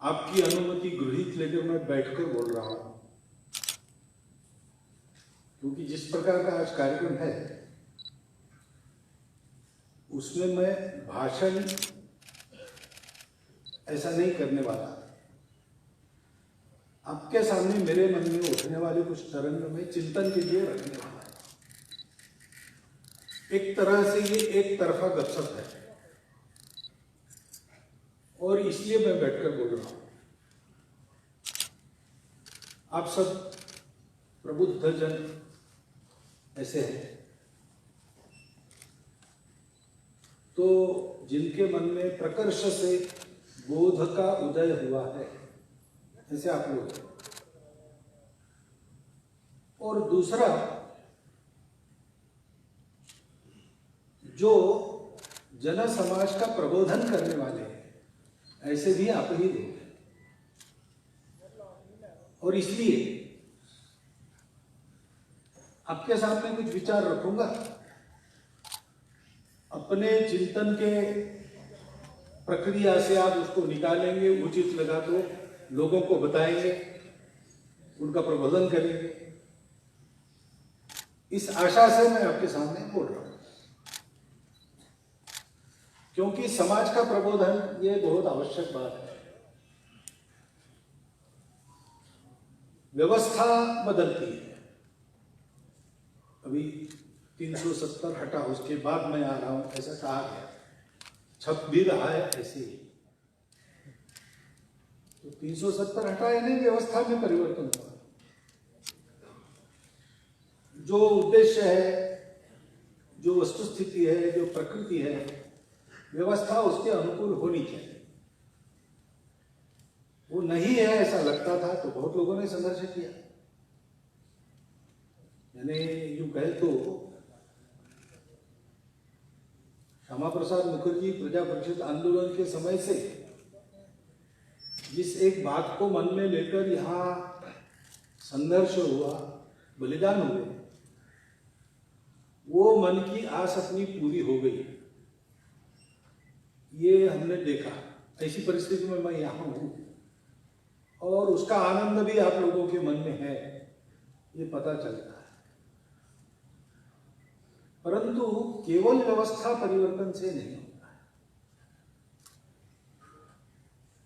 आपकी अनुमति गृहीत लेकर मैं बैठकर बोल रहा हूं, क्योंकि जिस प्रकार का आज कार्यक्रम है उसमें मैं भाषण ऐसा नहीं करने वाला। आपके सामने मेरे मन में उठने वाले कुछ तरंग में चिंतन के लिए रखने वाला है। एक तरह से ये एक तरफा गपशप है और इसलिए मैं बैठकर बोल रहा हूं। आप सब प्रबुद्ध जन ऐसे हैं तो जिनके मन में प्रकर्ष से बोध का उदय हुआ है, ऐसे आप लोग। और दूसरा, जो जन समाज का प्रबोधन करने वाले हैं, ऐसे भी आप ही लोग हैं। और इसलिए आपके सामने कुछ विचार रखूंगा, अपने चिंतन के प्रक्रिया से आप उसको निकालेंगे, उचित लगा तो लोगों को बताएंगे, उनका प्रबोधन करेंगे। इस आशा से मैं आपके सामने बोल रहा हूं, क्योंकि समाज का प्रबोधन ये बहुत आवश्यक बात है। व्यवस्था बदलती है। अभी 370 हटा, उसके बाद मैं आ रहा हूं, ऐसा कहा गया, छप भी रहा है ऐसे ही। तो 370 हटा है, नहीं, व्यवस्था में परिवर्तन हुआ। जो उद्देश्य है, जो वस्तुस्थिति है, जो प्रकृति है, व्यवस्था उसके अनुकूल होनी चाहिए। वो नहीं है ऐसा लगता था तो बहुत लोगों ने संघर्ष किया। यानी यूं कहे तो श्यामा प्रसाद मुखर्जी प्रजा परिषद आंदोलन के समय से जिस एक बात को मन में लेकर यहाँ संघर्ष हुआ, बलिदान हुए, वो मन की आस अपनी पूरी हो गई। ये हमने देखा। ऐसी परिस्थिति में मैं यहाँ हूं और उसका आनंद भी आप लोगों के मन में है, ये पता चलता है। परंतु केवल व्यवस्था परिवर्तन से नहीं होता है,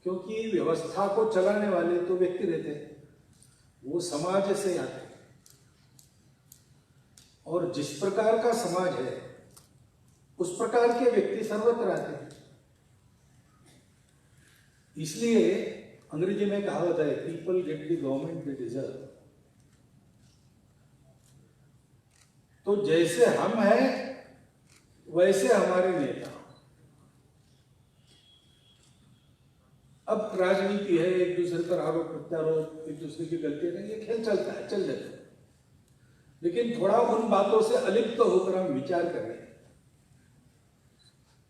क्योंकि व्यवस्था को चलाने वाले तो व्यक्ति रहते हैं, वो समाज से आते हैं। और जिस प्रकार का समाज है उस प्रकार के व्यक्ति सर्वत्र आते हैं। इसलिए अंग्रेजी में कहावत है, people get the government they deserve. तो जैसे हम हैं वैसे हमारे नेता। अब राजनीति है, एक दूसरे पर आरोप प्रत्यारोप, एक दूसरे की गलतियां नहीं, ये खेल चलता है, चल जाता है। लेकिन थोड़ा उन बातों से अलिप्त होकर हम विचार करें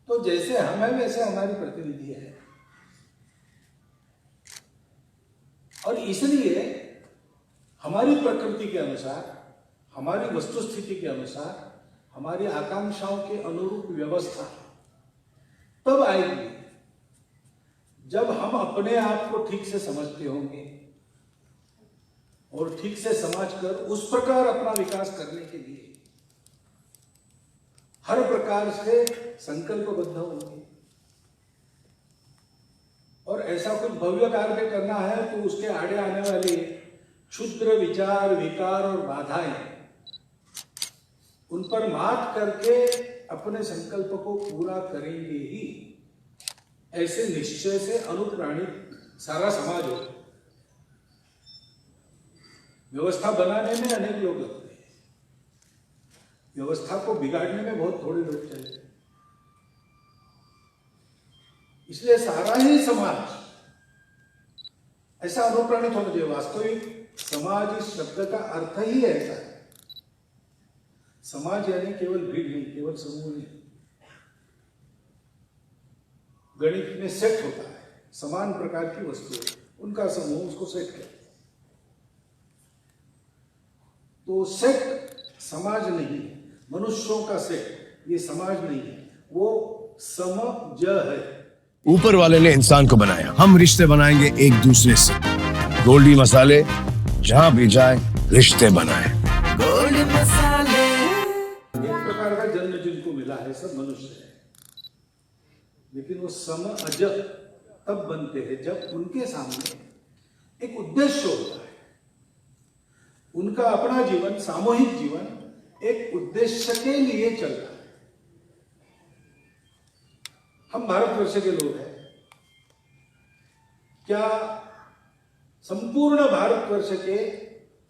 तो जैसे हम हैं वैसे हमारी प्रतिनिधि है। और इसलिए हमारी प्रकृति के अनुसार, हमारी वस्तुस्थिति के अनुसार, हमारी आकांक्षाओं के अनुरूप व्यवस्था तब आएगी जब हम अपने आप को ठीक से समझते होंगे और ठीक से समझकर उस प्रकार अपना विकास करने के लिए हर प्रकार से संकल्पबद्ध होंगे। और ऐसा कुछ भव्य कार्य करना है तो उसके आड़े आने वाले क्षुद्र विचार, विकार और बाधाएं, उन पर मात करके अपने संकल्प को पूरा करेंगे ही। ऐसे निश्चय से अनुप्राणित सारा समाज हो। व्यवस्था बनाने में अनेक लोग लगते हैं, व्यवस्था को बिगाड़ने में बहुत थोड़े लोग चलते हैं। इसलिए सारा ही समाज ऐसा अनुप्राणित होना चाहिए। वास्तविक समाज इस शब्द का अर्थ ही ऐसा है। समाज यानी केवल भीड़ नहीं, केवल समूह नहीं। गणित में सेट होता है, समान प्रकार की वस्तुएं, उनका समूह, उसको सेट कहते हैं। तो सेट समाज नहीं है, मनुष्यों का सेट, ये समाज नहीं है, वो समज है। ऊपर वाले ने इंसान को बनाया, हम रिश्ते बनाएंगे एक दूसरे से। गोल्डी मसाले, जहां भी जाए रिश्ते बनाए। गोल्डी मसाले। एक प्रकार का जन्म जिनको मिला है सब मनुष्य है, लेकिन वो सम अज तब बनते हैं जब उनके सामने एक उद्देश्य होता है। उनका अपना जीवन, सामूहिक जीवन एक उद्देश्य के लिए चलता है। हम भारतवर्ष के लोग हैं, क्या संपूर्ण भारतवर्ष के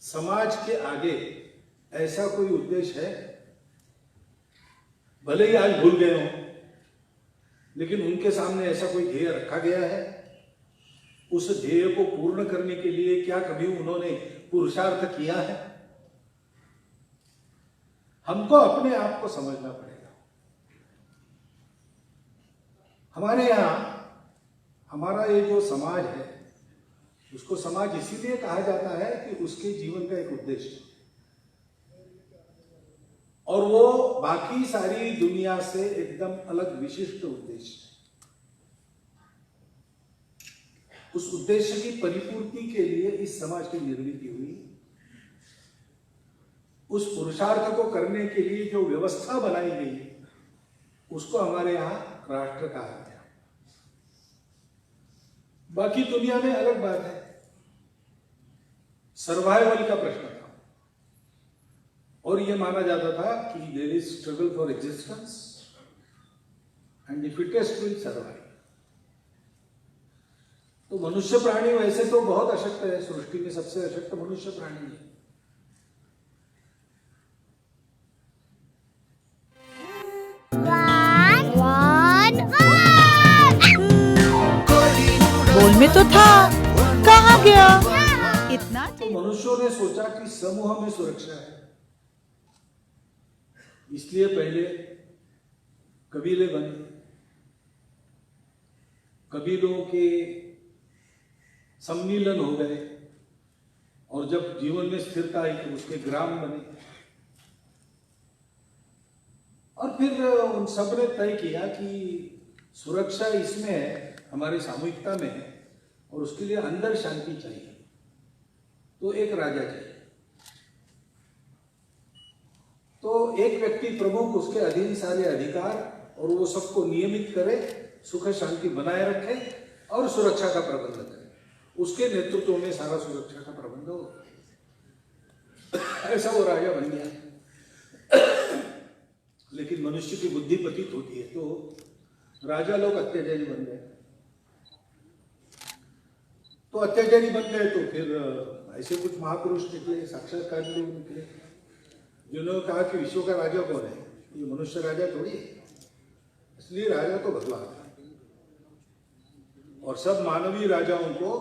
समाज के आगे ऐसा कोई उद्देश्य है? भले ही आज भूल गए हों, लेकिन उनके सामने ऐसा कोई ध्येय रखा गया है? उस ध्येय को पूर्ण करने के लिए क्या कभी उन्होंने पुरुषार्थ किया है? हमको अपने आप को समझना पड़ेगा। हमारे यहां हमारा ये जो समाज है, उसको समाज इसीलिए कहा जाता है कि उसके जीवन का एक उद्देश्य है, और वो बाकी सारी दुनिया से एकदम अलग विशिष्ट उद्देश्य है। उस उद्देश्य की परिपूर्ति के लिए इस समाज की निर्मित हुई। उस पुरुषार्थ को करने के लिए जो व्यवस्था बनाई गई, उसको हमारे यहां राष्ट्र कहा गया। बाकी दुनिया में अलग बात है, सर्वाइवल का प्रश्न था, और यह माना जाता था कि there is struggle for existence and the fittest will survive. तो मनुष्य प्राणी वैसे तो बहुत अशक्त है, सृष्टि में सबसे अशक्त मनुष्य प्राणी है। बोल में तो था, कहाँ गया इतना? तो मनुष्यों ने सोचा कि समूह में सुरक्षा है, इसलिए पहले कबीले बने, कबीलों के सम्मिलन हो गए, और जब जीवन में स्थिरता आई तो उसके ग्राम बने। और फिर उन सब ने तय किया कि सुरक्षा इसमें है, हमारी सामूहिकता में है, और उसके लिए अंदर शांति चाहिए, तो एक राजा चाहिए। तो एक व्यक्ति प्रमुख, उसके अधीन सारे अधिकार, और वो सबको नियमित करे, सुख शांति बनाए रखे और सुरक्षा का प्रबंध करे। उसके नेतृत्व में सारा सुरक्षा का प्रबंध हो। ऐसा वो राजा बन गया। लेकिन मनुष्य की बुद्धि पतित होती है, तो राजा लोग अत्याचारी बन गए। तो अत्याचारी बन गए तो फिर ऐसे कुछ महापुरुष निकले, साक्षात्कार लोग निकले, जिन्होंने कहा कि विश्व का राजा कौन है? ये मनुष्य राजा थोड़ी है, इसलिए राजा तो भगवान है, और सब मानवीय राजाओं को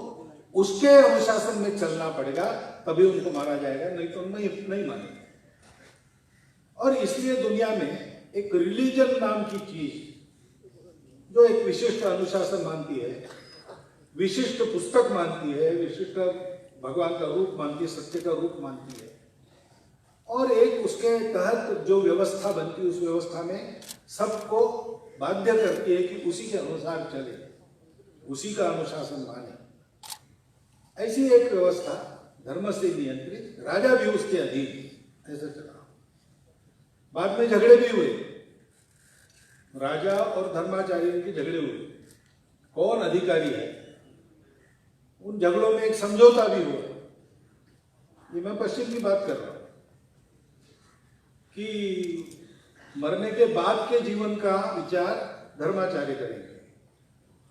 उसके अनुशासन में चलना पड़ेगा, तभी उनको मारा जाएगा, नहीं तो नहीं मानेगा। और इसलिए दुनिया में एक रिलीजन नाम की चीज, जो एक विशिष्ट अनुशासन मानती है, विशिष्ट पुस्तक मानती है, विशिष्ट भगवान का रूप मानती है, सत्य का रूप मानती है, और एक उसके तहत जो व्यवस्था बनती है, उस व्यवस्था में सबको बाध्य करती है कि उसी के अनुसार चले, उसी का अनुशासन माने। ऐसी एक व्यवस्था धर्म से नियंत्रित, राजा भी उसके अधीन, ऐसा चला। बाद में झगड़े भी हुए, राजा और धर्माचार्यों के झगड़े हुए, कौन अधिकारी है। उन झगड़ों में एक समझौता भी हुआ, ये मैं पश्चिम की बात कर रहा हूं, कि मरने के बाद के जीवन का विचार धर्माचार्य करेंगे,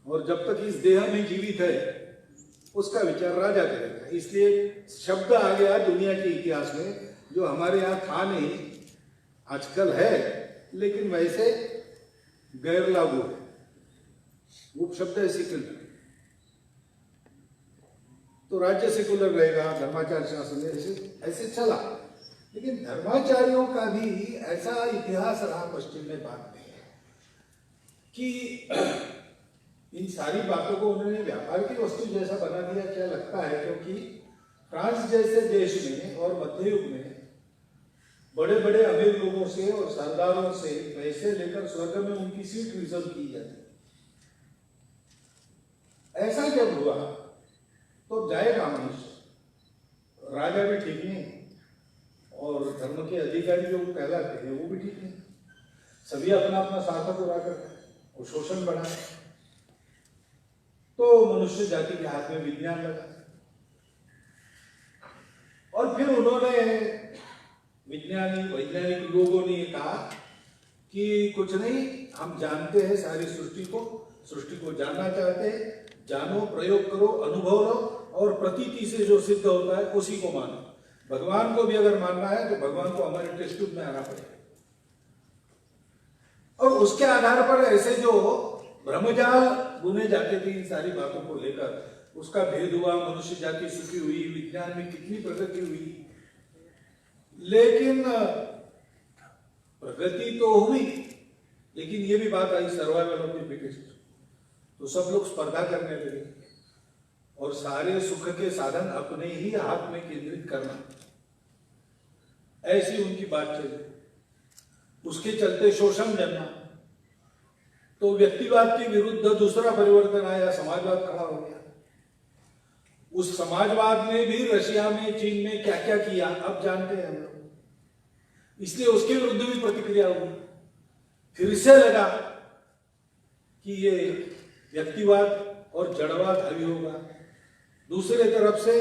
और जब तक इस देह में जीवित है उसका विचार राजा करेगा। इसलिए शब्द आ गया दुनिया के इतिहास में, जो हमारे यहाँ था नहीं, आजकल है, लेकिन वैसे गैर लागू है। वो शब्द है सेक्युलर। तो राज्य सेक्युलर रहेगा, धर्माचार्य शासन ऐसे चला। लेकिन धर्माचार्यों का भी ऐसा इतिहास रहा पश्चिम में बात नहीं है कि इन सारी बातों को उन्होंने व्यापार की वस्तु जैसा बना दिया। क्या लगता है, क्योंकि फ्रांस जैसे देश में और मध्य युग में बड़े बड़े अमीर लोगों से और सरदारों से पैसे लेकर स्वर्ग में उनकी सीट रिजर्व की जाती, ऐसा जब हुआ तो जाएगा मनुष्य, राजा भी ठीक नहीं और धर्म के अधिकारी जो कहलाते हैं वो भी ठीक नहीं, सभी अपना अपना स्वार्थ पूरा करते हैं और शोषण बढ़ा। तो मनुष्य जाति के हाथ में विज्ञान लगा और फिर उन्होंने वैज्ञानिक लोगों ने कहा कि कुछ नहीं, हम जानते हैं सारी सृष्टि को जानना चाहते हैं, जानो, प्रयोग करो, अनुभव लो और प्रतीति से जो सिद्ध होता है उसी को मानो। भगवान को भी अगर मानना है तो भगवान को हमारे टेस्ट ट्यूब में आना पड़ेगा और उसके आधार पर ऐसे जो ब्रह्मजाल बुने जाते थे इन सारी बातों को लेकर, उसका भेद हुआ, मनुष्य जाति सुखी हुई, विज्ञान में कितनी प्रगति हुई। लेकिन प्रगति तो हुई, लेकिन ये भी बात आई सर्वाइवल ऑफ द फिटेस्ट। तो सब लोग स्पर्धा करने लगे और सारे सुख के साधन अपने ही हाथ में केंद्रित करना, ऐसी उनकी बात चली। उसके चलते शोषण जन्मा, तो व्यक्तिवाद के विरुद्ध दूसरा परिवर्तन आया, समाजवाद खड़ा हो गया। उस समाजवाद ने भी रशिया में, चीन में क्या क्या किया अब जानते हैं हम लोग, इसलिए उसके विरुद्ध भी प्रतिक्रिया हुई। फिर से लगा कि ये व्यक्तिवाद और जड़वाद हावी होगा। दूसरे तरफ से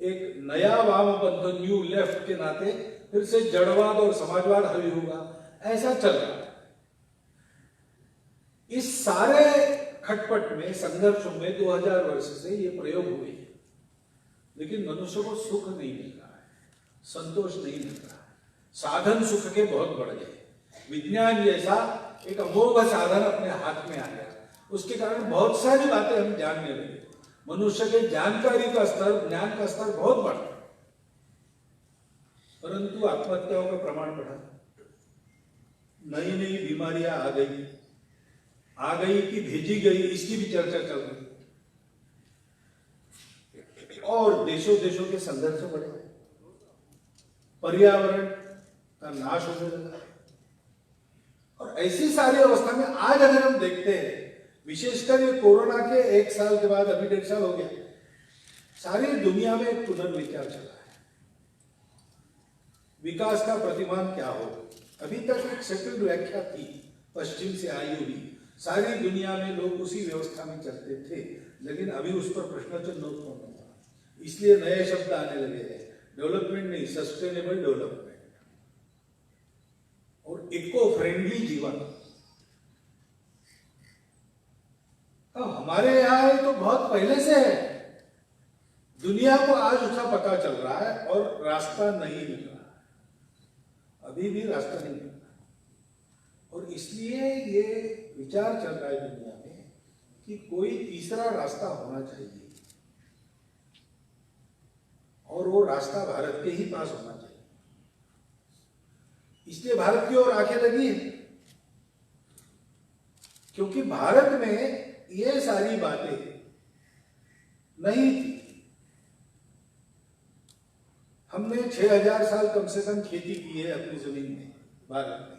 एक नया वामपंथ, न्यू लेफ्ट के नाते फिर से जड़वाद और समाजवाद हावी होगा, ऐसा चल रहा है। इस सारे खटपट में, संघर्षों में 2000 वर्ष से ये प्रयोग हुए, लेकिन मनुष्य को सुख नहीं मिल रहा है, संतोष नहीं मिल रहा है, साधन सुख के बहुत बढ़ गए। विज्ञान जैसा एक अमोघ साधन अपने हाथ में आ गया, उसके कारण बहुत सारी बातें हम जानने लगे। मनुष्य के जानकारी का स्तर, ज्ञान का स्तर बहुत बढ़ा, परंतु आत्महत्याओं का प्रमाण बढ़ा। नई नई बीमारियां आ गई कि भेजी गई, इसकी भी चर्चा चल रही और देशों के संघर्ष बढ़े, पर्यावरण का नाश होने लगा। और ऐसी सारी अवस्था में आज अगर हम देखते हैं, विशेषकर ये कोरोना के 1 साल के बाद, अभी 1.5 साल हो गया, सारी दुनिया में एक पुनर्विचार चला है। विकास का प्रतिमान क्या हो? अभी तक एक सेटल्ड व्याख्या थी, पश्चिम से आई हुई, सारी दुनिया में लोग उसी व्यवस्था में चलते थे, लेकिन अभी उस पर प्रश्न चिन्ह उत्पन्न हुआ। इसलिए नए शब्द आने लगे हैं, डेवलपमेंट नहीं, सस्टेनेबल डेवलपमेंट और इको फ्रेंडली जीवन। अब हमारे यहाँ तो बहुत पहले से है, दुनिया को आज उसका पता चल रहा है और रास्ता नहीं मिल रहा, अभी भी रास्ता नहीं मिल रहा। और इसलिए ये विचार चल रहा है दुनिया में कि कोई तीसरा रास्ता होना चाहिए और वो रास्ता भारत के ही पास होना चाहिए। इसलिए भारत की ओर आंखें लगी है, क्योंकि भारत में ये सारी बातें नहीं थी। हमने 6000 साल कम से कम खेती की है अपनी जमीन में, भारत में।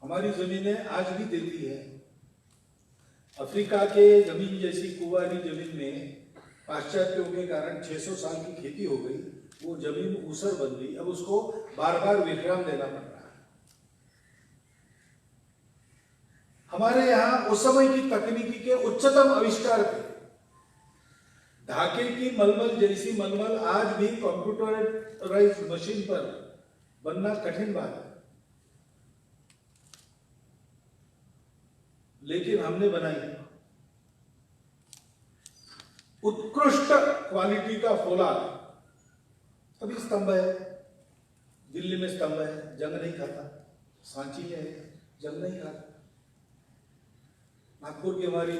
हमारी जमीनें आज भी देती है। अफ्रीका के जमीन जैसी कुंवारी जमीन में पाश्चात्यों के कारण 600 साल की खेती हो गई, वो जमीन ऊसर बन गई, अब उसको बार बार विश्राम देना पड़ रहा है। हमारे यहां उस समय की तकनीकी के उच्चतम आविष्कार थे। ढाके की मलमल जैसी मलमल आज भी कंप्यूटराइज्ड मशीन पर बनना कठिन बात है, लेकिन हमने बनाई। उत्कृष्ट क्वालिटी का फौलाद, अभी स्तंभ है, दिल्ली में स्तंभ है, जंग नहीं खाता। सांची में है, जंग नहीं खाता। नागपुर की हमारी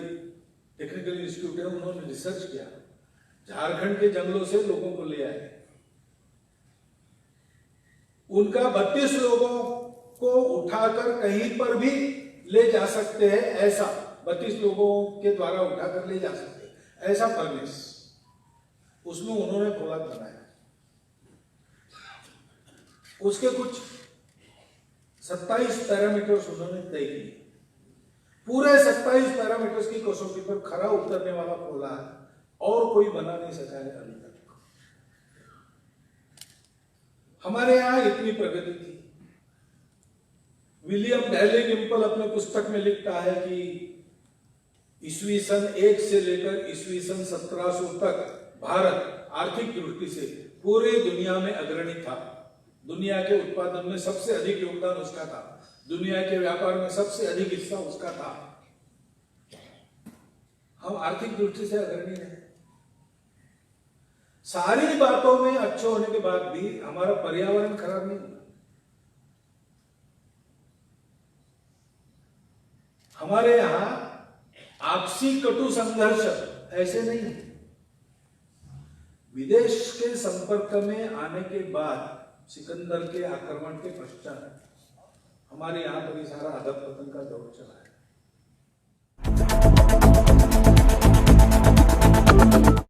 टेक्निकल इंस्टीट्यूट है, उन्होंने रिसर्च किया, झारखंड के जंगलों से लोगों को ले आए, उनका 32 लोगों को उठाकर कहीं पर भी ले जा सकते हैं, ऐसा 32 लोगों के द्वारा उठाकर ले जा सकते हैं, ऐसा फर्नेस, उसमें उन्होंने फौलाद बनाया। उसके कुछ 27 पैरामीटर्स उन्होंने तय किए। पूरे 27 पैरामीटर्स की कसौटी पर खरा उतरने वाला खोला है और कोई बना नहीं सका है अभी तक। हमारे यहां इतनी प्रगति थी। विलियम डैले गिम्पल अपने पुस्तक में लिखता है कि ईस्वी सन 1 से लेकर ईस्वी सन 1700 तक भारत आर्थिक दृष्टि से पूरे दुनिया में अग्रणी था। दुनिया के उत्पादन में सबसे अधिक योगदान उसका था, दुनिया के व्यापार में सबसे अधिक हिस्सा उसका था। हम आर्थिक दृष्टि से अग्रणी रहे। सारी बातों में अच्छे होने के बाद भी हमारा पर्यावरण खराब नहीं हुआ। हमारे यहां आपसी कटु संघर्ष ऐसे नहीं है। विदेश के संपर्क में आने के बाद सिकंदर के आक्रमण के पश्चात हमारे यहां पर सारा अधपतन का दौर चला है।